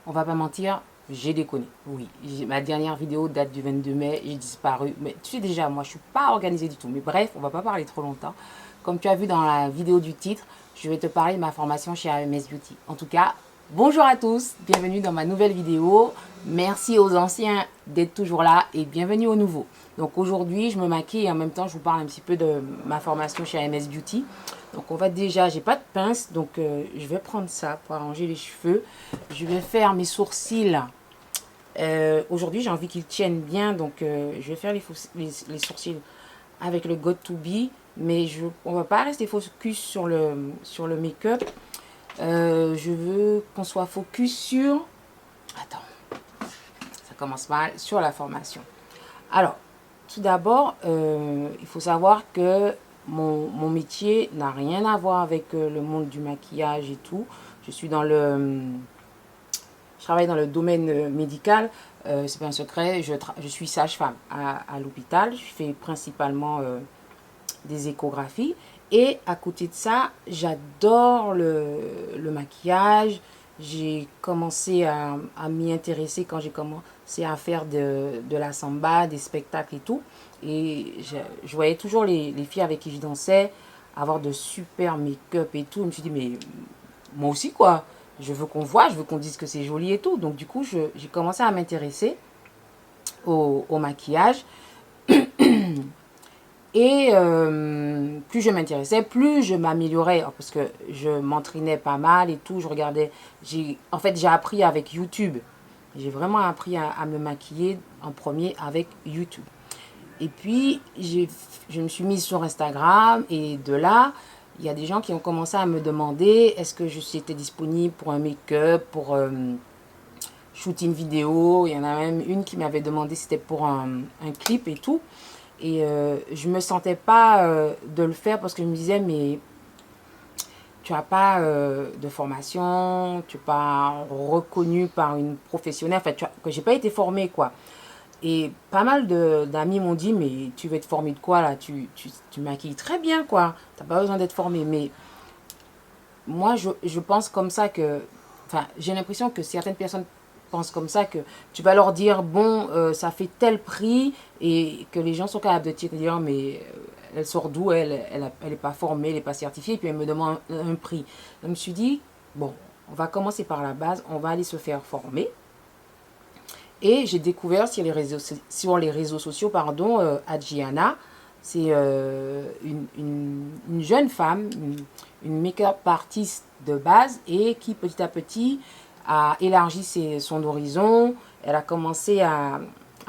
on va pas mentir, j'ai déconné. Oui, ma dernière vidéo date du 22 mai, j'ai disparu. Mais tu sais déjà, moi je suis pas organisée du tout. Mais bref, on va pas parler trop longtemps. Comme tu as vu dans la vidéo du titre, je vais te parler de ma formation chez AMS Beauty. En tout cas, bonjour à tous, bienvenue dans ma nouvelle vidéo. Merci aux anciens d'être toujours là et bienvenue aux nouveaux. Donc aujourd'hui, je me maquille et en même temps, je vous parle un petit peu de ma formation chez AMS Beauty. Donc on va déjà, j'ai pas de pince, donc je vais prendre ça pour arranger les cheveux. Je vais faire mes sourcils. Aujourd'hui, j'ai envie qu'ils tiennent bien, donc je vais faire les sourcils avec le Got To Be, mais on va pas rester focus sur le make-up. Je veux qu'on soit focus sur... Attends, ça commence mal, sur la formation. Alors, tout d'abord, il faut savoir que mon métier n'a rien à voir avec le monde du maquillage et tout. Je suis dans je travaille dans le domaine médical. C'est pas un secret, je suis sage-femme à l'hôpital. Je fais principalement des échographies. Et à côté de ça, j'adore le maquillage. J'ai commencé à m'y intéresser quand j'ai commencé à faire de la samba, des spectacles et tout. Et je voyais toujours les filles avec qui je dansais avoir de super make-up et tout. Je me suis dit, mais moi aussi quoi, je veux qu'on voit, je veux qu'on dise que c'est joli et tout. Donc du coup, j'ai commencé à m'intéresser au maquillage. Et plus je m'intéressais, plus je m'améliorais. Parce que je m'entraînais pas mal et tout. Je regardais. En fait, j'ai appris avec YouTube. J'ai vraiment appris à me maquiller en premier avec YouTube. Et puis, je me suis mise sur Instagram. Et de là, il y a des gens qui ont commencé à me demander est-ce que j'étais disponible pour un make-up, pour shooter une vidéo. Il y en a même une qui m'avait demandé si c'était pour un clip et tout. Et je me sentais pas de le faire parce que je me disais, mais tu n'as pas de formation, tu n'es pas reconnu par une professionnelle, enfin, que j'ai pas été formée, quoi. Et pas mal d'amis m'ont dit, mais tu veux être formée de quoi, là? Tu maquilles très bien, quoi. Tu n'as pas besoin d'être formée. Mais moi, je pense comme ça que... Enfin, j'ai l'impression que certaines personnes pensent comme ça, que tu vas leur dire, bon, ça fait tel prix, et que les gens sont capables de te dire, mais elle sort d'où, elle est pas formée, elle n'est pas certifiée, et puis elle me demande un prix. Je me suis dit, bon, on va commencer par la base, on va aller se faire former. Et j'ai découvert sur les réseaux sociaux, pardon, Adjiana. C'est une jeune femme, une make-up artiste de base et qui petit à petit a élargi son horizon. Elle a commencé à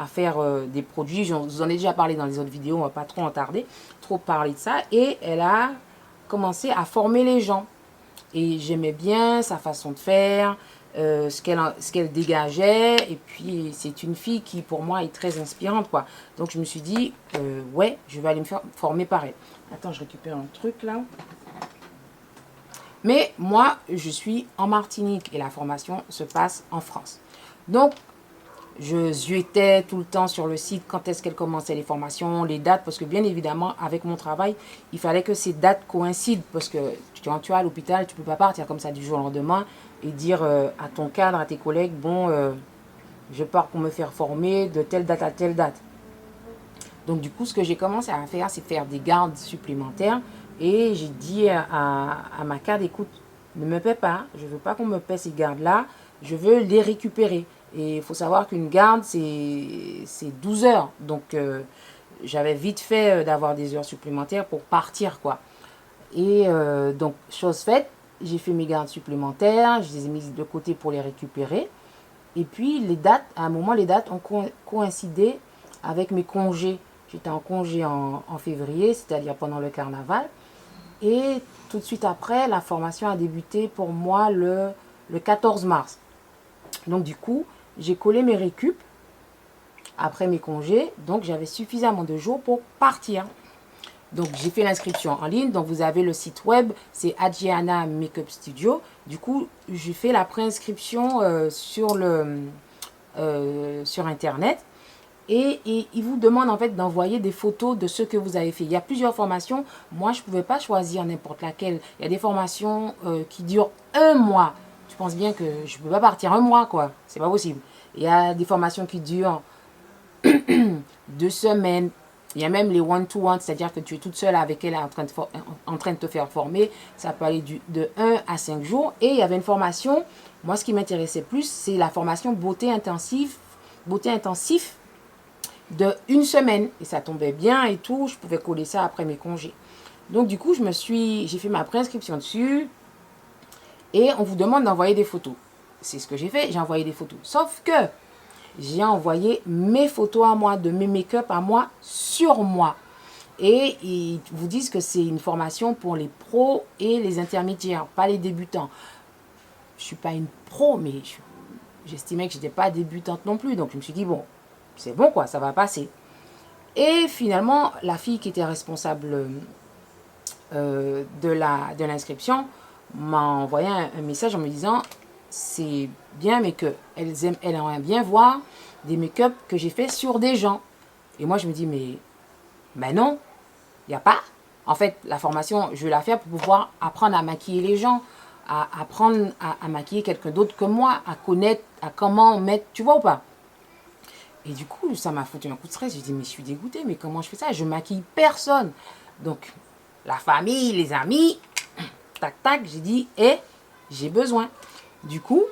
faire des produits. Je vous en ai déjà parlé dans les autres vidéos, on ne va pas trop parler de ça. Et elle a commencé à former les gens. Et j'aimais bien sa façon de faire, ce qu'elle dégageait. Et puis, c'est une fille qui, pour moi, est très inspirante, quoi. Donc, je me suis dit, ouais, je vais aller me faire former par elle. Attends, je récupère un truc, là. Mais moi, je suis en Martinique et la formation se passe en France. Donc, je zuétais tout le temps sur le site quand est-ce qu'elle commençait les formations, les dates, parce que bien évidemment, avec mon travail, il fallait que ces dates coïncident, parce que quand tu es à l'hôpital, tu ne peux pas partir comme ça du jour au lendemain et dire à ton cadre, à tes collègues, bon, je pars pour me faire former de telle date à telle date. Donc du coup, ce que j'ai commencé à faire, c'est faire des gardes supplémentaires, et j'ai dit à ma cadre, écoute, ne me paie pas, je ne veux pas qu'on me paie ces gardes-là, je veux les récupérer. Et il faut savoir qu'une garde, c'est 12 heures. Donc, j'avais vite fait d'avoir des heures supplémentaires pour partir, quoi. Et donc, chose faite, j'ai fait mes gardes supplémentaires, je les ai mises de côté pour les récupérer. Et puis, à un moment, les dates ont coïncidé avec mes congés. J'étais en congé en février, c'est-à-dire pendant le carnaval. Et tout de suite après, la formation a débuté pour moi le 14 mars. Donc, du coup, j'ai collé mes récup après mes congés. Donc, j'avais suffisamment de jours pour partir. Donc, j'ai fait l'inscription en ligne. Donc, vous avez le site web, c'est Adjiana Makeup Studio. Du coup, j'ai fait la préinscription sur Internet. Et il vous demande en fait d'envoyer des photos de ce que vous avez fait. Il y a plusieurs formations. Moi, je ne pouvais pas choisir n'importe laquelle. Il y a des formations qui durent un mois. Tu pense bien que je ne peux pas partir un mois, quoi. C'est pas possible. Il y a des formations qui durent 2 semaines. Il y a même les one-to-one, c'est-à-dire que tu es toute seule avec elle en train de te faire former. Ça peut aller de 1 à 5 jours. Et il y avait une formation, moi ce qui m'intéressait plus, c'est la formation beauté intensif de 1 semaine. Et ça tombait bien et tout, je pouvais coller ça après mes congés. Donc du coup, j'ai fait ma préinscription dessus. Et on vous demande d'envoyer des photos. C'est ce que j'ai fait, j'ai envoyé des photos. Sauf que j'ai envoyé mes photos à moi, de mes make-up à moi, sur moi. Et ils vous disent que c'est une formation pour les pros et les intermédiaires, pas les débutants. Je ne suis pas une pro, mais j'estimais que je n'étais pas débutante non plus. Donc je me suis dit, bon, c'est bon quoi, ça va passer. Et finalement, la fille qui était responsable de l'inscription m'a envoyé un message en me disant, c'est bien, mais qu'elle aimerait bien voir des make-up que j'ai fait sur des gens. Et moi, je me dis, mais non, il n'y a pas. En fait, la formation, je vais la faire pour pouvoir apprendre à maquiller les gens, à apprendre à maquiller quelqu'un d'autre que moi, à connaître, à comment mettre, tu vois ou pas. Et du coup, ça m'a foutu un coup de stress. J'ai dit, mais je suis dégoûtée, mais comment je fais ça? Je maquille personne. Donc, la famille, les amis, tac, tac, j'ai dit, j'ai besoin. Du coup,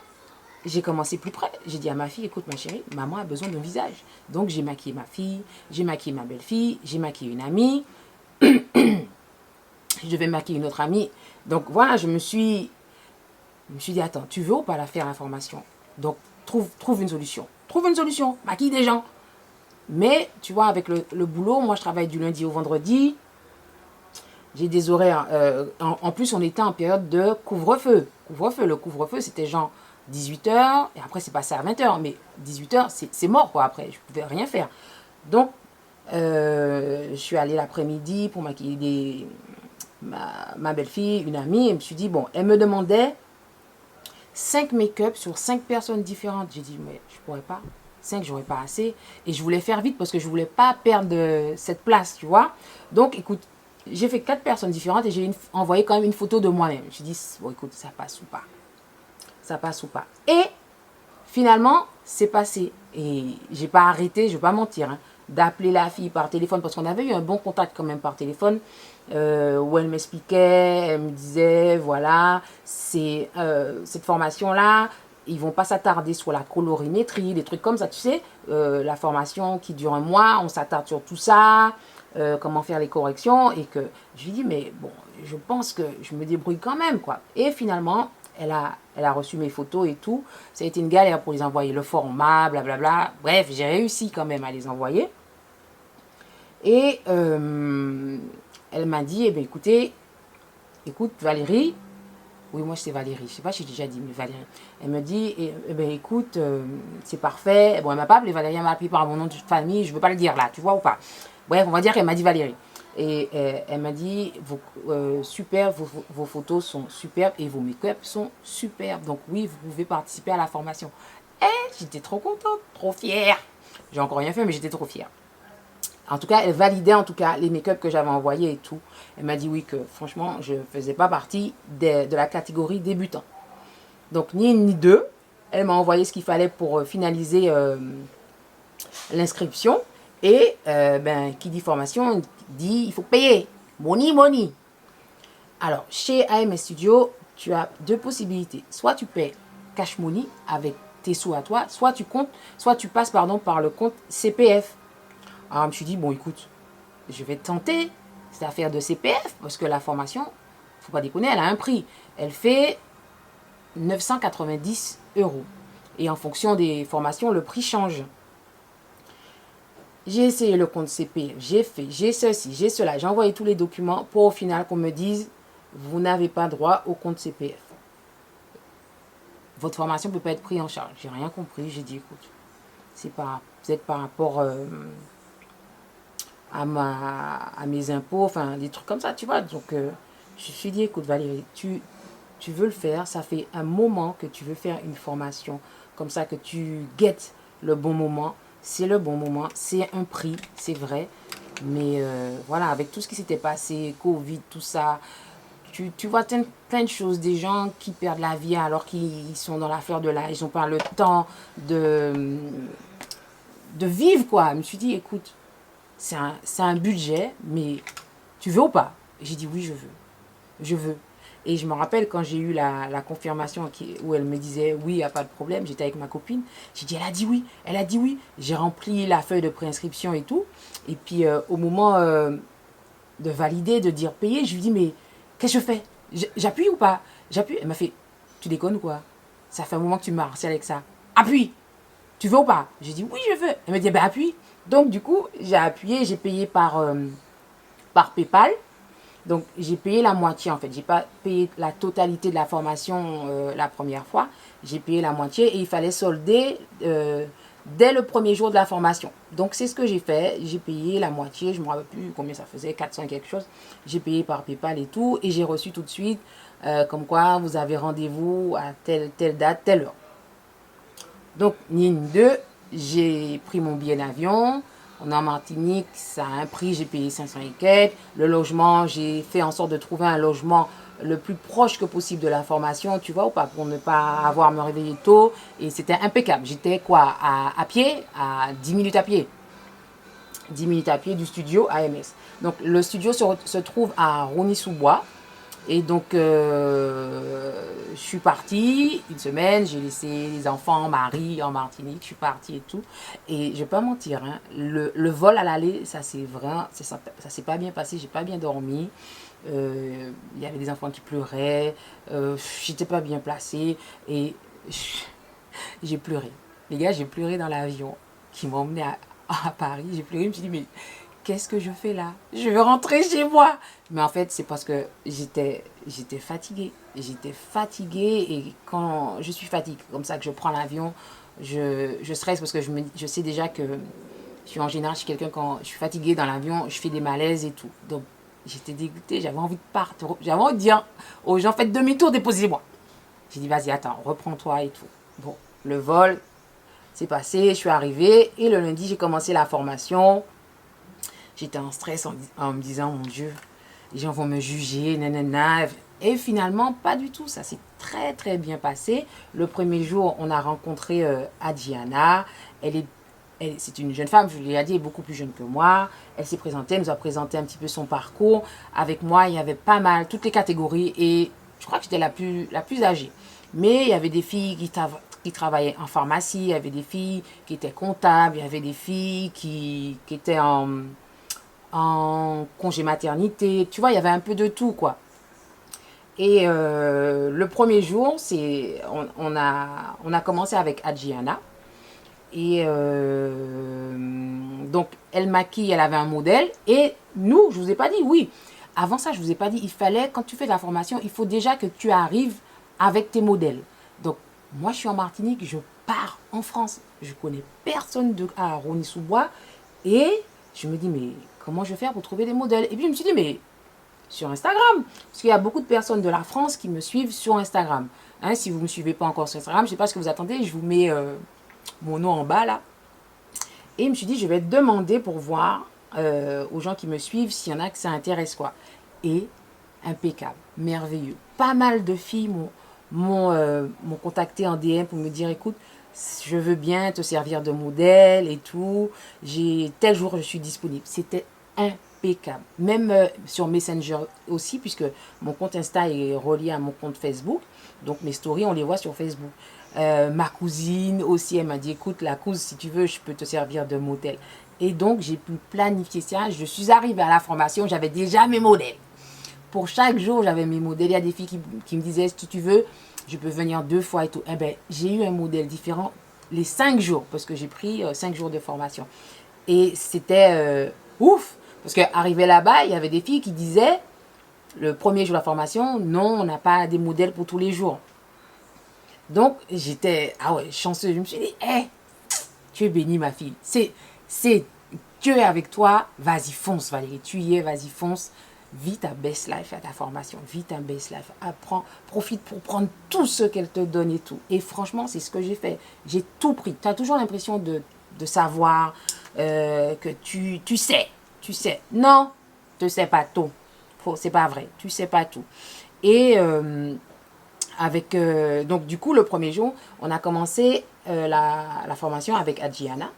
j'ai commencé plus près. J'ai dit à ma fille, écoute ma chérie, maman a besoin d'un visage. Donc j'ai maquillé ma fille, j'ai maquillé ma belle-fille, j'ai maquillé une amie. Je vais maquiller une autre amie. Donc voilà, je me suis dit, attends, tu veux ou pas la faire la formation? Donc trouve une solution. Trouve une solution, maquille des gens. Mais tu vois, avec le boulot, moi je travaille du lundi au vendredi. J'ai des horaires. En plus, on était en période de couvre-feu. Le couvre-feu, c'était genre 18h. Et après, c'est passé à 20h. Mais 18h, c'est mort, quoi, après. Je ne pouvais rien faire. Donc, je suis allée l'après-midi pour maquiller ma belle-fille, une amie. Et je me suis dit, bon, elle me demandait 5 make-up sur 5 personnes différentes. J'ai dit, mais je ne pourrais pas. 5, j'aurais pas assez. Et je voulais faire vite parce que je ne voulais pas perdre cette place, tu vois. Donc, écoute, j'ai fait 4 personnes différentes et j'ai envoyé quand même une photo de moi-même. Je dis, bon, écoute, ça passe ou pas. Ça passe ou pas. Et finalement, c'est passé. Et j'ai pas arrêté, je ne vais pas mentir, hein, d'appeler la fille par téléphone parce qu'on avait eu un bon contact quand même par téléphone où elle m'expliquait, elle me disait, voilà, c'est cette formation-là, ils vont pas s'attarder sur la colorimétrie, des trucs comme ça, tu sais, la formation qui dure un mois, on s'attarde sur tout ça, comment faire les corrections, et que je lui dis, mais bon, je pense que je me débrouille quand même, quoi. Et finalement, elle a reçu mes photos et tout. Ça a été une galère pour les envoyer, le format, blablabla. Bref, j'ai réussi quand même à les envoyer. Et elle m'a dit, eh bien, écoute Valérie, oui, moi c'est Valérie, je ne sais pas si j'ai déjà dit, mais Valérie. Elle me dit, eh bien, écoute, c'est parfait. Bon, elle ne m'a pas appelé Valérie, elle m'a appelé par mon nom de famille, je ne veux pas le dire là, tu vois ou pas. Bref, on va dire qu'elle m'a dit Valérie. Et elle m'a dit, super, vos photos sont superbes et vos make-up sont superbes. Donc oui, vous pouvez participer à la formation. Et j'étais trop contente, trop fière. J'ai encore rien fait, mais j'étais trop fière. En tout cas, elle validait en tout cas les make-up que j'avais envoyés et tout. Elle m'a dit oui que franchement, je ne faisais pas partie de la catégorie débutant. Donc ni une ni deux. Elle m'a envoyé ce qu'il fallait pour finaliser l'inscription. Et qui dit formation, dit il faut payer. Money, money. Alors, chez AMS Studio, tu as 2 possibilités. Soit tu paies cash money avec tes sous à toi, soit tu passes par le compte CPF. Alors, je me suis dit, bon, écoute, je vais tenter cette affaire de CPF parce que la formation, il ne faut pas déconner, elle a un prix. Elle fait 990 €. Et en fonction des formations, le prix change. J'ai essayé le compte CPF, j'ai ceci, j'ai cela, j'ai envoyé tous les documents pour au final qu'on me dise vous n'avez pas droit au compte CPF. Votre formation ne peut pas être prise en charge. J'ai rien compris, j'ai dit écoute, c'est pas peut-être par rapport à mes impôts, enfin des trucs comme ça, tu vois. Donc je me suis dit écoute Valérie, tu veux le faire, ça fait un moment que tu veux faire une formation comme ça, que tu guettes le bon moment. C'est le bon moment, c'est un prix, c'est vrai. Mais voilà, avec tout ce qui s'était passé, Covid, tout ça, tu vois plein de choses, des gens qui perdent la vie alors qu'ils sont dans la fleur de l'âge, ils n'ont pas le temps de vivre, quoi. Je me suis dit, écoute, c'est un budget, mais tu veux ou pas? J'ai dit, oui, je veux. Je veux. Et je me rappelle quand j'ai eu la confirmation où elle me disait, oui, il n'y a pas de problème, j'étais avec ma copine. J'ai dit, elle a dit oui, elle a dit oui. J'ai rempli la feuille de préinscription et tout. Et puis, au moment de valider, de dire payer, je lui dis, mais qu'est-ce que je fais? J'appuie ou pas? J'appuie. Elle m'a fait, tu déconnes ou quoi? Ça fait un moment que tu me harcèles avec ça. Appuie! Tu veux ou pas? J'ai dit, oui, je veux. Elle m'a dit, ben appuie. Donc, du coup, j'ai appuyé, j'ai payé par PayPal. Donc, j'ai payé la moitié, en fait. J'ai pas payé la totalité de la formation la première fois. J'ai payé la moitié et il fallait solder dès le premier jour de la formation. Donc, c'est ce que j'ai fait. J'ai payé la moitié. Je ne me rappelle plus combien ça faisait, 400 quelque chose. J'ai payé par PayPal et tout. Et j'ai reçu tout de suite, comme quoi vous avez rendez-vous à telle date, telle heure. Donc, ni une, deux, j'ai pris mon billet d'avion. On est en Martinique, ça a un prix, j'ai payé 500 et quelques. Le logement, j'ai fait en sorte de trouver un logement le plus proche que possible de la formation, tu vois, ou pas, pour ne pas avoir à me réveiller tôt. Et c'était impeccable. J'étais quoi, à pied, à 10 minutes à pied. 10 minutes à pied du studio AMS. Donc, le studio se trouve à Rony-sous-Bois. Et donc, je suis partie une semaine, j'ai laissé les enfants, mari en Martinique, je suis partie et tout. Et je ne vais pas mentir, hein, le vol à l'aller, ça s'est pas bien passé, j'ai pas bien dormi. Il y avait des enfants qui pleuraient, j'étais pas bien placée et j'ai pleuré. Les gars, j'ai pleuré dans l'avion qui m'a emmené à Paris. J'ai pleuré, je me suis dit, mais qu'est-ce que je fais là? Je veux rentrer chez moi. Mais en fait, c'est parce que j'étais fatiguée. J'étais fatiguée et quand je suis fatiguée, comme ça que je prends l'avion, je stresse parce que je sais déjà que en général, je suis quelqu'un, quand je suis fatiguée dans l'avion, je fais des malaises et tout. Donc, j'étais dégoûtée, j'avais envie de partir. J'avais envie de dire aux gens, faites demi-tour, déposez-moi. J'ai dit, vas-y, attends, reprends-toi et tout. Bon, le vol, c'est passé, je suis arrivée et le lundi, j'ai commencé la formation. J'étais en stress en me disant, mon Dieu, les gens vont me juger, nanana. Et finalement, pas du tout. Ça s'est très, très bien passé. Le premier jour, on a rencontré Adjiana. C'est une jeune femme, je l'ai dit, elle est beaucoup plus jeune que moi. Elle s'est présentée, elle nous a présenté un petit peu son parcours. Avec moi, il y avait pas mal, toutes les catégories. Et je crois que j'étais la plus âgée. Mais il y avait des filles qui travaillaient en pharmacie, il y avait des filles qui étaient comptables, il y avait des filles qui étaient en congé maternité, tu vois, il y avait un peu de tout, quoi. Et le premier jour, on a commencé avec Adjiana. Et donc, elle maquille, elle avait un modèle. Et nous, je vous ai pas dit, oui. Avant ça, je vous ai pas dit, il fallait, quand tu fais de la formation, il faut déjà que tu arrives avec tes modèles. Donc, moi, je suis en Martinique, je pars en France. Je connais personne à Rony-sous-Bois. Et je me dis, mais comment je vais faire pour trouver des modèles? Et puis, je me suis dit, mais sur Instagram. Parce qu'il y a beaucoup de personnes de la France qui me suivent sur Instagram. Hein, si vous ne me suivez pas encore sur Instagram, je ne sais pas ce que vous attendez, je vous mets mon nom en bas là. Et je me suis dit, je vais demander pour voir aux gens qui me suivent s'il y en a que ça intéresse, quoi. Et impeccable, merveilleux. Pas mal de filles m'ont contacté en DM pour me dire, écoute, je veux bien te servir de modèle et tout. Tel jour, je suis disponible. C'était impeccable. Même sur Messenger aussi, puisque mon compte Insta est relié à mon compte Facebook. Donc, mes stories, on les voit sur Facebook. Ma cousine aussi, elle m'a dit, écoute, la cousine, si tu veux, je peux te servir de modèle. Et donc, j'ai pu planifier ça. Je suis arrivée à la formation, j'avais déjà mes modèles. Pour chaque jour, j'avais mes modèles. Il y a des filles qui me disaient, si tu veux, je peux venir 2 fois et tout. Eh bien, j'ai eu un modèle différent les 5 jours, parce que j'ai pris 5 jours de formation. Et c'était ouf, parce qu'arrivé là-bas, il y avait des filles qui disaient, le premier jour de la formation, non, on n'a pas des modèles pour tous les jours. Donc, j'étais, ah ouais, chanceuse. Je me suis dit, hé, tu es bénie, ma fille. Dieu est avec toi. Vas-y, fonce, Valérie. Tu y es, vas-y, fonce. Vis ta best life à ta formation. Vis ta best life. Apprends, profite pour prendre tout ce qu'elle te donne et tout. Et franchement, c'est ce que j'ai fait. J'ai tout pris. Tu as toujours l'impression de savoir que tu sais. Tu sais. Non, tu ne sais pas tout. C'est pas vrai. Tu sais pas tout. Et donc du coup, le premier jour, on a commencé la formation avec Adjiana.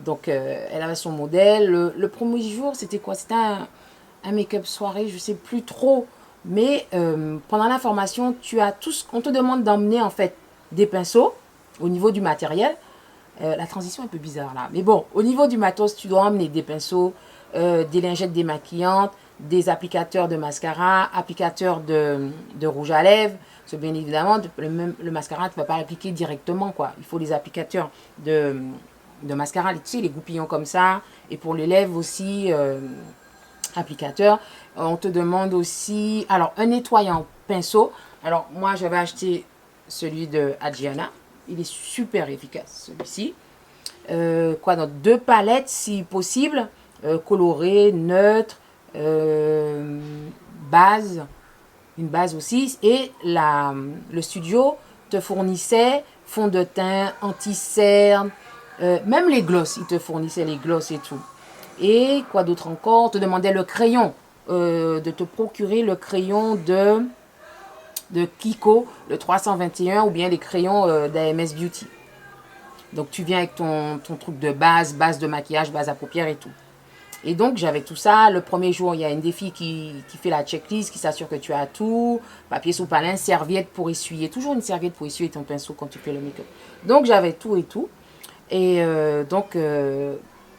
Donc elle avait son modèle. Le premier jour, c'était quoi? C'était un make-up soirée, je sais plus trop. Mais pendant la formation, tu as tout on te demande d'emmener en fait des pinceaux au niveau du matériel. La transition est un peu bizarre là. Mais bon, au niveau du matos, tu dois emmener des pinceaux, des lingettes démaquillantes, des applicateurs de mascara, applicateurs de rouge à lèvres. Parce que bien évidemment, le mascara, tu ne vas pas l'appliquer directement, quoi. Il faut des applicateurs de mascara, tu sais, les goupillons comme ça. Et pour les lèvres aussi, applicateur. On te demande aussi, alors, un nettoyant pinceau. Alors, moi, j'avais acheté celui de Adjiana. Il est super efficace, celui-ci. Quoi d'autre? 2 palettes, si possible. Colorées, neutres, base, une base aussi. Et le studio te fournissait fond de teint, anti-cerne, même les glosses. Ils te fournissaient les glosses et tout. Et quoi d'autre encore? On te demandait le crayon, de te procurer le crayon de Kiko, le 321, ou bien les crayons d'AMS Beauty. Donc tu viens avec ton truc de base de maquillage, base à paupières et tout. Et donc j'avais tout ça. Le premier jour, il y a une des filles qui fait la checklist, qui s'assure que tu as tout. Papier sous-palin, serviette pour essuyer. Toujours une serviette pour essuyer ton pinceau quand tu fais le make-up. Donc j'avais tout et tout. Et donc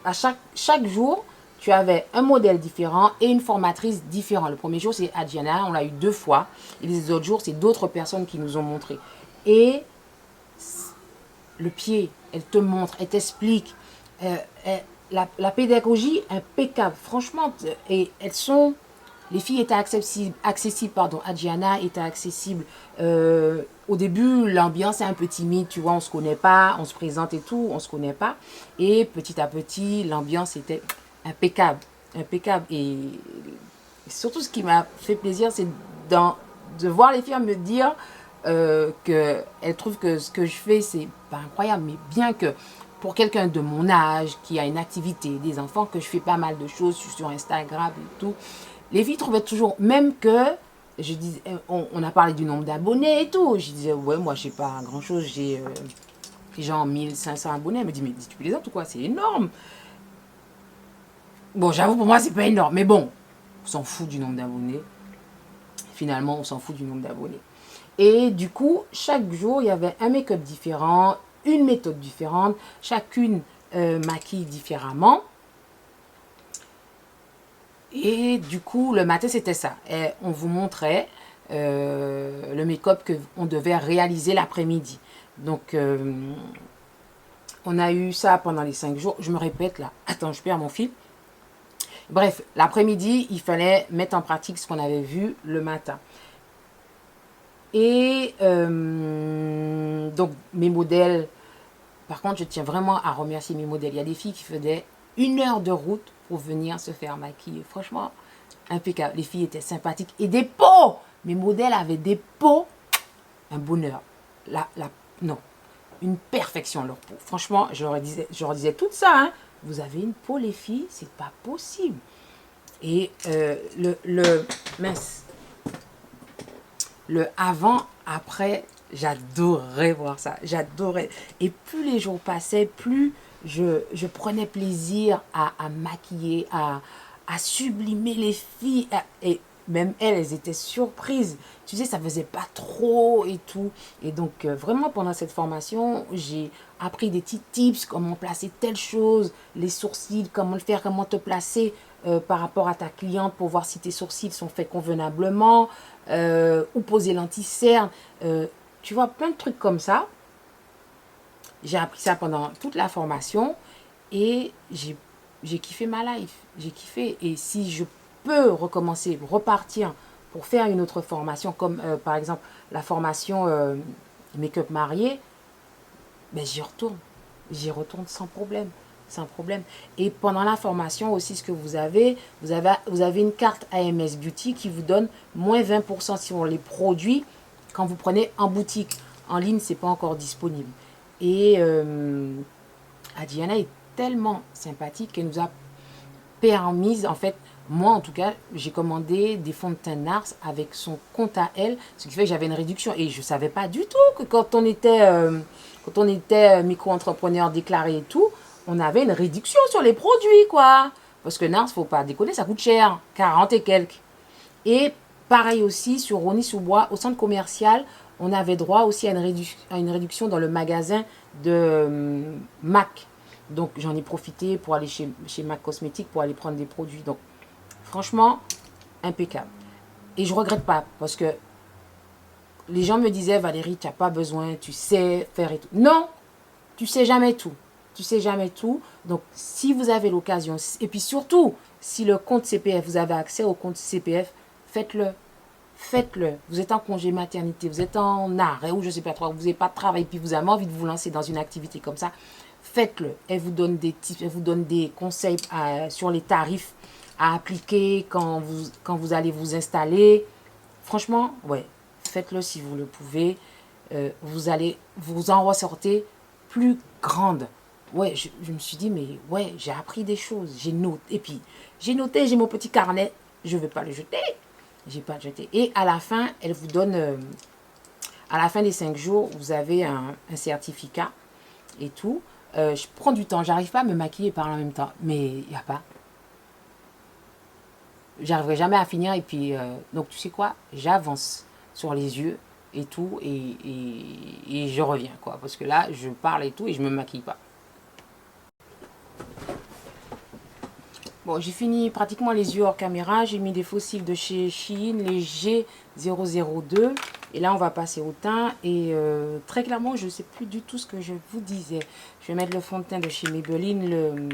à chaque jour, tu avais un modèle différent et une formatrice différente. Le premier jour, c'est Adjiana, on l'a eu 2 fois. Et les autres jours, c'est d'autres personnes qui nous ont montré. Et le pied, elle te montre, elle t'explique. La pédagogie impeccable, franchement. Et les filles étaient accessibles, pardon. Adjiana était accessible. Au début, l'ambiance est un peu timide, tu vois, on se connaît pas, on se présente et tout, on se connaît pas. Et petit à petit, l'ambiance était impeccable, impeccable. Et surtout, ce qui m'a fait plaisir, c'est de voir les filles me dire qu'elles trouvent que ce que je fais, c'est pas incroyable, mais bien que pour quelqu'un de mon âge, qui a une activité, des enfants, que je fais pas mal de choses sur Instagram et tout, les filles trouvaient toujours, même que, je disais, on a parlé du nombre d'abonnés et tout, je disais, ouais, moi, je sais pas grand chose, j'ai genre 1500 abonnés. Elle me dit, mais tu plaisantes ou quoi? C'est énorme. Bon, j'avoue, pour moi, c'est pas énorme, mais bon, on s'en fout du nombre d'abonnés. Finalement, on s'en fout du nombre d'abonnés. Et du coup, chaque jour, il y avait un make-up différent, une méthode différente, chacune maquille différemment. Et du coup, le matin, c'était ça. Et on vous montrait le make-up qu'on devait réaliser l'après-midi. Donc, on a eu ça pendant les 5 jours. Je me répète là. Attends, je perds mon fil. Bref, l'après-midi, il fallait mettre en pratique ce qu'on avait vu le matin. Et donc, mes modèles, par contre, je tiens vraiment à remercier mes modèles. Il y a des filles qui faisaient 1 heure de route pour venir se faire maquiller. Franchement, impeccable. Les filles étaient sympathiques. Et des peaux! Mes modèles avaient des peaux. Un bonheur. Non. Une perfection, leur peau. Franchement, je leur disais tout ça. Hein. Vous avez une peau, les filles, c'est pas possible. Et mince. Le avant, après, j'adorais voir ça. J'adorais. Et plus les jours passaient, plus je prenais plaisir à maquiller, à sublimer les filles. Et même elles étaient surprises. Tu sais, ça faisait pas trop et tout. Et donc, vraiment, pendant cette formation, j'ai appris des petits tips, comment placer telle chose, les sourcils, comment le faire, comment te placer par rapport à ta cliente pour voir si tes sourcils sont faits convenablement, ou poser l'anti-cerne. Tu vois, plein de trucs comme ça. J'ai appris ça pendant toute la formation et j'ai kiffé ma life. J'ai kiffé. Et si je peux recommencer, repartir pour faire une autre formation, comme par exemple la formation make-up marié, ben j'y retourne. J'y retourne sans problème. Sans problème. Et pendant la formation aussi, ce que vous avez une carte AMS Beauty qui vous donne moins 20% sur les produits quand vous prenez en boutique. En ligne, c'est pas encore disponible. Et Adjiana est tellement sympathique qu'elle nous a permise, en fait, moi en tout cas, j'ai commandé des fonds de teint NARS avec son compte à elle, ce qui fait que j'avais une réduction. Et je ne savais pas du tout que quand on était micro-entrepreneur déclaré et tout, on avait une réduction sur les produits, quoi. Parce que NARS, faut pas déconner, ça coûte cher, 40 et quelques. Et pareil aussi, sur Rony-sous-Bois, au centre commercial, on avait droit aussi à une réduction dans le magasin de MAC. Donc j'en ai profité pour aller chez MAC Cosmétiques pour aller prendre des produits. Donc franchement, impeccable. Et je ne regrette pas parce que les gens me disaient, Valérie, tu n'as pas besoin, tu sais faire et tout. Non, tu sais jamais tout. Tu sais jamais tout. Donc, si vous avez l'occasion, et puis surtout, si le compte CPF, vous avez accès au compte CPF, faites-le. Faites-le. Vous êtes en congé maternité, vous êtes en arrêt ou je ne sais pas trop, vous n'avez pas de travail, puis vous avez envie de vous lancer dans une activité comme ça, faites-le. Elle vous donne des tips, elle vous donne des conseils sur les tarifs à appliquer quand vous allez vous installer. Franchement, ouais, faites-le si vous le pouvez. Vous allez vous en ressortir plus grande. Ouais, je me suis dit, mais ouais, j'ai appris des choses. J'ai noté. Et puis, j'ai mon petit carnet. Je ne vais pas le jeter. J'ai pas jeté. Et à la fin, elle vous donne, à la fin des 5 jours, vous avez un certificat et tout. Je prends du temps. J'arrive pas à me maquiller par en même temps. Mais il n'y a pas. J'arriverai jamais à finir. Et puis, donc, tu sais quoi? J'avance sur les yeux et tout. Et je reviens, quoi. Parce que là, je parle et tout et je me maquille pas. Bon, j'ai fini pratiquement les yeux hors caméra. J'ai mis des fossiles de chez Shein, les G002. Et là, on va passer au teint. Et très clairement, je ne sais plus du tout ce que je vous disais. Je vais mettre le fond de teint de chez Maybelline, le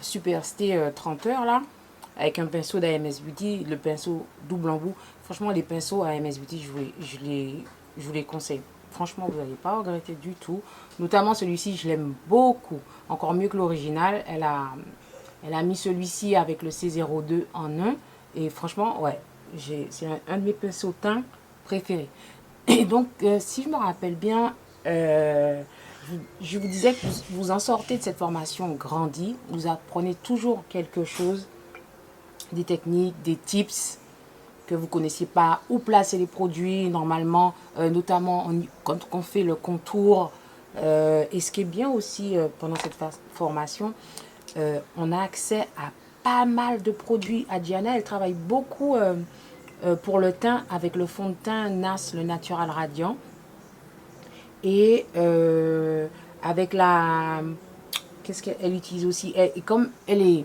Super Stay 30 heures, là. Avec un pinceau d'AMS Beauty, le pinceau double embout. Franchement, les pinceaux AMS Beauty, je vous les conseille. Franchement, vous n'allez pas regretter du tout. Notamment celui-ci, je l'aime beaucoup. Encore mieux que l'original. Elle a mis celui-ci avec le C02 en un. Et franchement, ouais, c'est un de mes pinceaux teint préférés. Et donc, si je me rappelle bien, je vous disais que vous en sortez de cette formation grandie. Vous apprenez toujours quelque chose, des techniques, des tips que vous ne connaissiez pas, où placer les produits normalement, notamment quand on fait le contour. Et ce qui est bien aussi pendant cette formation, on a accès à pas mal de produits. Adriana, elle travaille beaucoup pour le teint avec le fond de teint NAS, le Natural Radiant. Et avec la... Qu'est-ce qu'elle utilise aussi? Et comme elle est...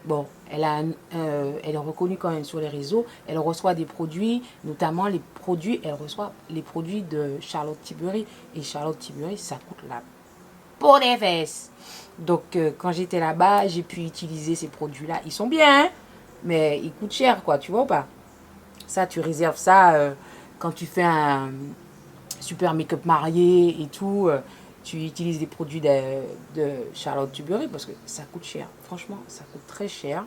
Bon, elle est reconnue quand même sur les réseaux. Elle reçoit des produits, notamment les produits, elle reçoit les produits de Charlotte Tilbury. Et Charlotte Tilbury, ça coûte la peau des fesses. Donc, quand j'étais là-bas, j'ai pu utiliser ces produits-là. Ils sont bien, hein, mais ils coûtent cher, quoi, tu vois ou pas? Ça, tu réserves ça quand tu fais un super make-up marié et tout. Tu utilises des produits de Charlotte Tilbury parce que ça coûte cher. Franchement, ça coûte très cher.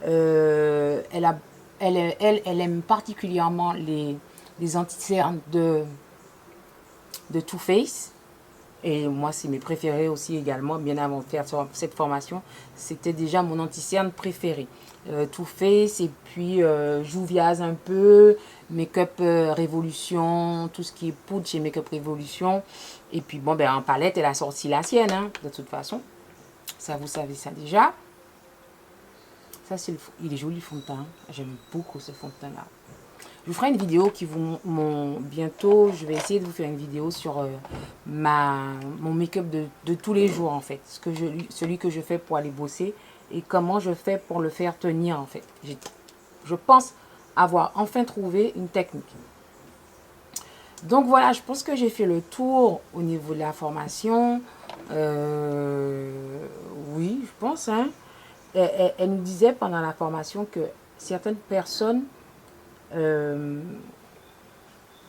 Elle aime particulièrement les anti-cernes de Too Faced. Et moi, c'est mes préférés aussi également. Bien avant de faire cette formation, c'était déjà mon anti-cerne préféré. Too Faced et puis Jouviaz un peu, Make-up Révolution, tout ce qui est poudre chez Make-up Révolution. Et puis bon, ben en palette, elle a sorti la sienne, hein, de toute façon. Ça, vous savez ça déjà. Ça, il est joli le fond de teint. J'aime beaucoup ce fond de teint-là. Je vous ferai une vidéo qui bientôt, je vais essayer de vous faire une vidéo sur mon make-up de tous les jours en fait. Celui que je fais pour aller bosser et comment je fais pour le faire tenir en fait. Je pense avoir enfin trouvé une technique. Donc voilà, je pense que j'ai fait le tour au niveau de la formation. Oui, je pense. Hein. Elle nous disait pendant la formation que certaines personnes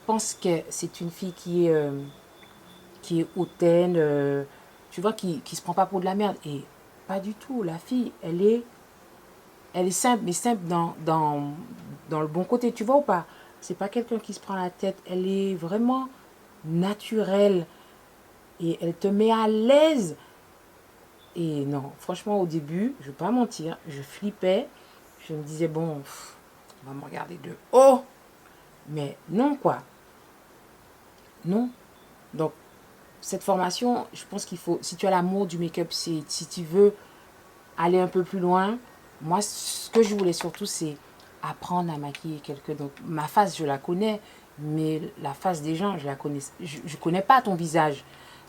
pense que c'est une fille qui est hautaine, tu vois, qui se prend pas pour de la merde. Et pas du tout. La fille, elle est simple, mais simple dans le bon côté, tu vois ou pas? C'est pas quelqu'un qui se prend la tête. Elle est vraiment naturelle. Et elle te met à l'aise. Et non, franchement, au début, je ne vais pas mentir, je flippais. Je me disais, bon, on va me regarder de haut. Mais non, quoi. Non. Donc, cette formation, je pense qu'il faut, si tu as l'amour du make-up, si tu veux aller un peu plus loin, moi, ce que je voulais surtout, c'est apprendre à maquiller quelqu'un. Donc, ma face, je la connais, mais la face des gens, je la connais. Je connais pas ton visage.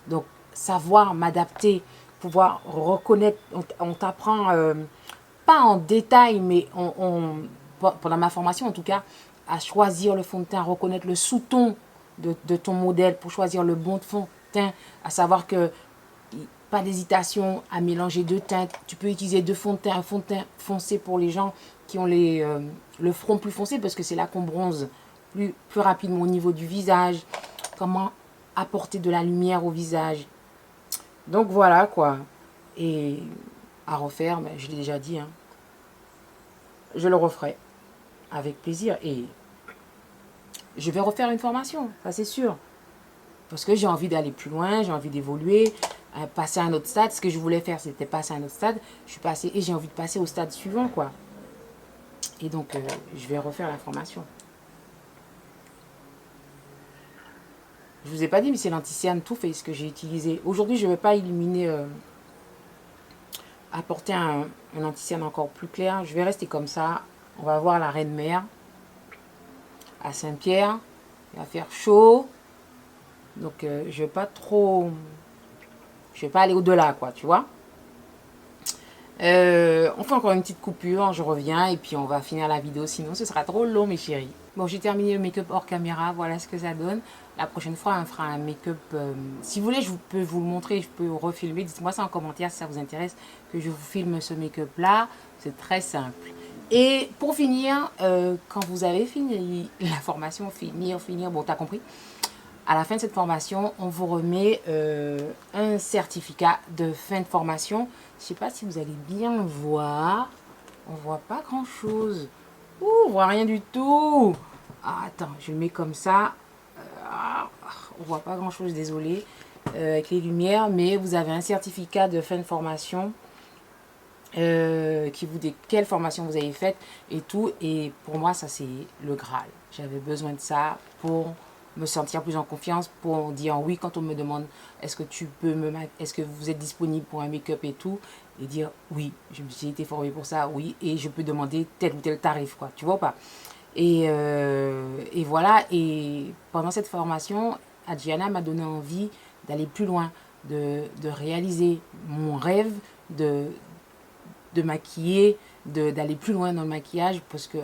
Donc, savoir m'adapter, pouvoir reconnaître, on t'apprend, pas en détail, mais pendant ma formation, en tout cas, à choisir le fond de teint, à reconnaître le sous-ton de ton modèle pour choisir le bon fond de teint, à savoir que pas d'hésitation à mélanger deux teintes. Tu peux utiliser deux fonds de teint, un fond de teint foncé pour les gens qui ont le front plus foncé parce que c'est là qu'on bronze plus rapidement au niveau du visage. Comment apporter de la lumière au visage. Donc voilà quoi. Et à refaire, ben, je l'ai déjà dit, hein, je le referai avec plaisir. Et je vais refaire une formation, ça c'est sûr. Parce que j'ai envie d'aller plus loin, j'ai envie d'évoluer, passer à un autre stade. Ce que je voulais faire, c'était passer à un autre stade. Je suis passée et j'ai envie de passer au stade suivant, quoi. Et donc, je vais refaire la formation. Je vous ai pas dit, mais c'est l'anti-cerne tout fait ce que j'ai utilisé. Aujourd'hui, je ne vais pas illuminer, apporter un anti-cerne encore plus clair. Je vais rester comme ça. On va voir la Reine Mère à Saint-Pierre. Il va faire chaud. Donc, je vais pas trop... Je vais pas aller au-delà, quoi, tu vois. On fait encore une petite coupure, je reviens et puis on va finir la vidéo, sinon ce sera trop long mes chéris. Bon, j'ai terminé le make-up hors caméra, voilà ce que ça donne. La prochaine fois, on fera un make-up, si vous voulez, je peux vous le montrer, je peux refilmer. Dites-moi ça en commentaire si ça vous intéresse que je vous filme ce make-up là, c'est très simple. Et pour finir, quand vous avez fini la formation, finir, bon t'as compris. À la fin de cette formation, on vous remet un certificat de fin de formation. Je ne sais pas si vous allez bien voir. On ne voit pas grand-chose. Ouh, on ne voit rien du tout. Ah, attends, je le mets comme ça. On ne voit pas grand-chose, désolé, avec les lumières. Mais vous avez un certificat de fin de formation qui vous dit quelle formation vous avez faite et tout. Et pour moi, ça, c'est le Graal. J'avais besoin de ça pour me sentir plus en confiance, pour dire oui quand on me demande est-ce que tu peux est-ce que vous êtes disponible pour un make-up et tout, et dire oui, j'ai été formée pour ça, oui, et je peux demander tel ou tel tarif, quoi, tu vois pas. Et voilà, et pendant cette formation, Adriana m'a donné envie d'aller plus loin, de réaliser mon rêve de maquiller, d'aller plus loin dans le maquillage, parce que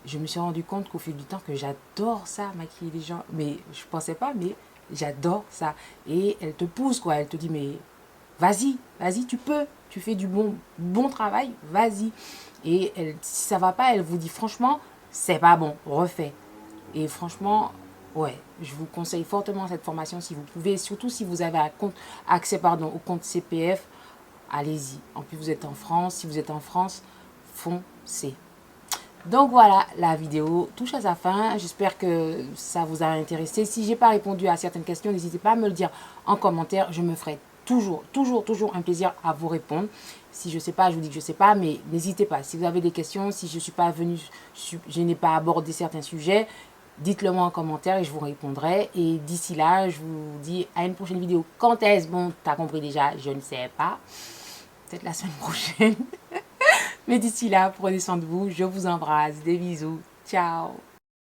je me suis rendu compte qu'au fil du temps que j'adore ça, maquiller les gens. Mais je pensais pas, mais j'adore ça. Et elle te pousse, quoi. Elle te dit, mais vas-y, tu peux. Tu fais du bon travail, vas-y. Et si ça va pas, elle vous dit, franchement, c'est pas bon, refais. Et franchement, ouais, je vous conseille fortement cette formation si vous pouvez. Surtout si vous avez accès au compte CPF, allez-y. En plus, vous êtes en France. Si vous êtes en France, foncez. Donc voilà, la vidéo touche à sa fin. J'espère que ça vous a intéressé. Si j'ai pas répondu à certaines questions, n'hésitez pas à me le dire en commentaire. Je me ferai toujours un plaisir à vous répondre. Si je sais pas, je vous dis que je sais pas, mais n'hésitez pas. Si vous avez des questions, si je suis pas venue, je n'ai pas abordé certains sujets, dites-le moi en commentaire et je vous répondrai. Et d'ici là, je vous dis à une prochaine vidéo. Quand est-ce? Bon, t'as compris déjà, je ne sais pas. Peut-être la semaine prochaine. Mais d'ici là, prenez soin de vous. Je vous embrasse. Des bisous. Ciao.